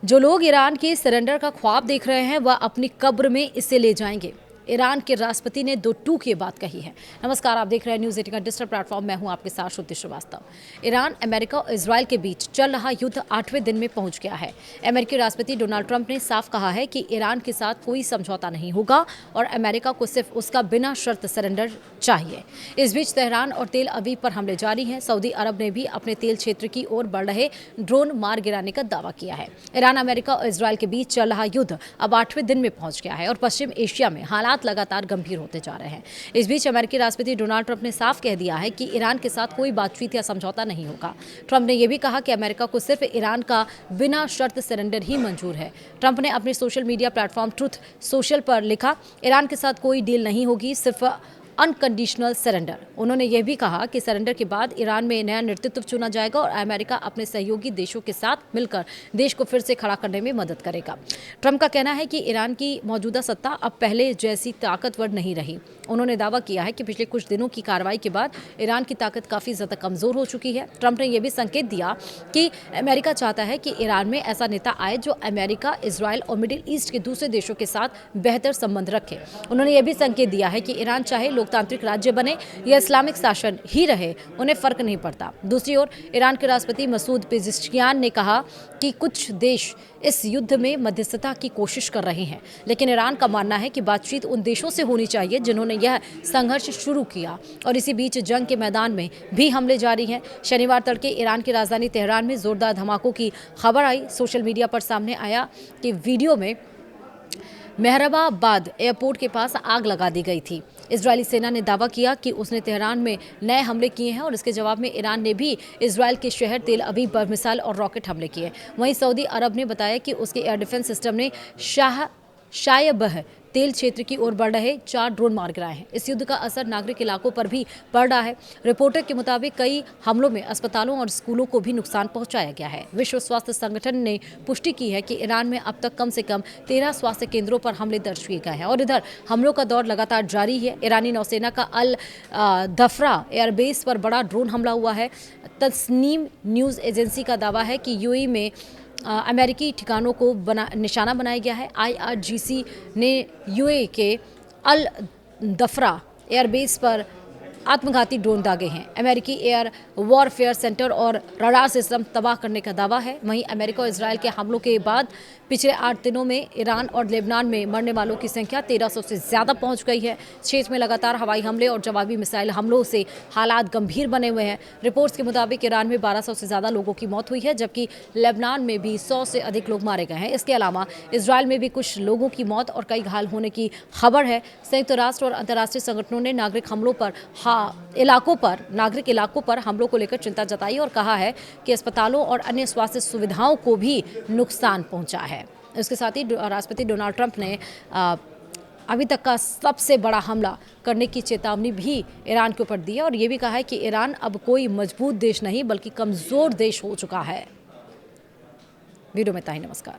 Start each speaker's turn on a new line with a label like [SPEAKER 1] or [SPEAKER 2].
[SPEAKER 1] जो लोग ईरान के सरेंडर का ख्वाब देख रहे हैं वह अपनी कब्र में इसे ले जाएंगे। ईरान के राष्ट्रपति ने दो टूक ये बात कही है। नमस्कार, आप देख रहे हैं न्यूज़ 18 का डिजिटल प्लेटफॉर्म। मैं हूं आपके साथ श्रुति श्रीवास्तव। ईरान, अमेरिका और इजरायल के बीच चल रहा युद्ध 8वें दिन में पहुंच गया है। अमेरिकी राष्ट्रपति डोनाल्ड ट्रंप ने साफ कहा है कि ईरान के साथ कोई समझौता नहीं होगा और अमेरिका को सिर्फ उसका बिना शर्त सरेंडर चाहिए। इस बीच तेहरान और तेल अवीव पर हमले जारी हैं। सऊदी अरब ने भी अपने तेल क्षेत्र की ओर बढ़ रहे ड्रोन मार गिराने का दावा किया है। ईरान, अमेरिका और इजरायल के बीच चल रहा युद्ध अब 8वें दिन में पहुंच गया है और पश्चिम एशिया में हालात लगातार गंभीर होते जा रहे हैं। इस बीच अमेरिकी राष्ट्रपति डोनाल्ड ट्रंप ने साफ कह दिया है कि ईरान के साथ कोई बातचीत या समझौता नहीं होगा। ट्रंप ने यह भी कहा कि अमेरिका को सिर्फ ईरान का बिना शर्त सरेंडर ही मंजूर है। ट्रंप ने अपने social media platform truth social पर लिखा, ईरान के साथ कोई डील नहीं होगी, सिर्फ अनकंडीशनल सरेंडर। उन्होंने यह भी कहा कि सरेंडर के बाद ईरान में नया नेतृत्व चुना जाएगा और अमेरिका अपने सहयोगी देशों के साथ मिलकर देश को फिर से खड़ा करने में मदद करेगा। ट्रंप का कहना है कि ईरान की मौजूदा सत्ता अब पहले जैसी ताकतवर नहीं रही। उन्होंने दावा किया है कि पिछले कुछ दिनों की कार्रवाई के बाद ईरान की ताकत काफ़ी ज़्यादा कमज़ोर हो चुकी है। ट्रंप ने यह भी संकेत दिया कि अमेरिका चाहता है कि ईरान में ऐसा नेता आए जो अमेरिका, इजरायल और मिडिल ईस्ट के दूसरे देशों के साथ बेहतर संबंध रखे। उन्होंने यह भी संकेत दिया है कि ईरान चाहे लोकतांत्रिक राज्य बने या इस्लामिक शासन ही रहे, उन्हें फर्क नहीं पड़ता। दूसरी ओर ईरान के राष्ट्रपति मसूद पेज़ेश्कियान ने कहा कि कुछ देश इस युद्ध में मध्यस्थता की कोशिश कर रहे हैं, लेकिन ईरान का मानना है कि बातचीत उन देशों से होनी चाहिए जिन्होंने यह संघर्ष शुरू किया। और इसी बीच जंग के मैदान में भी हमले जारी हैं। शनिवार तड़के ईरान की राजधानी तेहरान में जोरदार धमाकों की खबर आई। सोशल मीडिया पर सामने आया कि वीडियो में मेहराबाद एयरपोर्ट के पास आग लगा दी गई थी। इजरायली सेना ने दावा किया कि उसने तेहरान में नए हमले किए हैं और इसके जवाब में ईरान ने भी इजरायल के शहर तेल अवीव पर मिसाइल और रॉकेट हमले किए। वहीं सऊदी अरब ने बताया कि उसके एयर डिफेंस सिस्टम ने शायबह तेल क्षेत्र की ओर बढ़ रहे 4 ड्रोन मार गिराए हैं। इस युद्ध का असर नागरिक इलाकों पर भी पड़ रहा है। रिपोर्टर के मुताबिक कई हमलों में अस्पतालों और स्कूलों को भी नुकसान पहुंचाया गया है। विश्व स्वास्थ्य संगठन ने पुष्टि की है कि ईरान में अब तक कम से कम 13 स्वास्थ्य केंद्रों पर हमले दर्ज किए गए हैं और इधर हमलों का दौर लगातार जारी है। ईरानी नौसेना का अल दफरा एयरबेस पर बड़ा ड्रोन हमला हुआ है। तस्नीम न्यूज़ एजेंसी का दावा है कि यूएई में अमेरिकी ठिकानों को निशाना बनाया गया है। IRGC ने यूएई के अल दफरा एयरबेस पर आत्मघाती ड्रोन दागे हैं। अमेरिकी एयर वॉरफेयर सेंटर और रडार सिस्टम तबाह करने का दावा है। वहीं अमेरिका और इजरायल के हमलों के बाद पिछले 8 दिनों में ईरान और लेबनान में मरने वालों की संख्या 1300 से ज़्यादा पहुंच गई है। क्षेत्र में लगातार हवाई हमले और जवाबी मिसाइल हमलों से हालात गंभीर बने हुए हैं। रिपोर्ट्स के मुताबिक ईरान में 1200 से ज़्यादा लोगों की मौत हुई है, जबकि लेबनान में भी 100 से अधिक लोग मारे गए हैं। इसके अलावा इजरायल में भी कुछ लोगों की मौत और कई घायल होने की खबर है। संयुक्त राष्ट्र और अंतर्राष्ट्रीय संगठनों ने नागरिक इलाकों पर हमलों को लेकर चिंता जताई और कहा है कि अस्पतालों और अन्य स्वास्थ्य सुविधाओं को भी नुकसान पहुंचा है। इसके साथ ही राष्ट्रपति डोनाल्ड ट्रंप ने अभी तक का सबसे बड़ा हमला करने की चेतावनी भी ईरान के ऊपर दी है और ये भी कहा है कि ईरान अब कोई मजबूत देश नहीं बल्कि कमज़ोर देश हो चुका है। वीडियो में इतना ही। नमस्कार।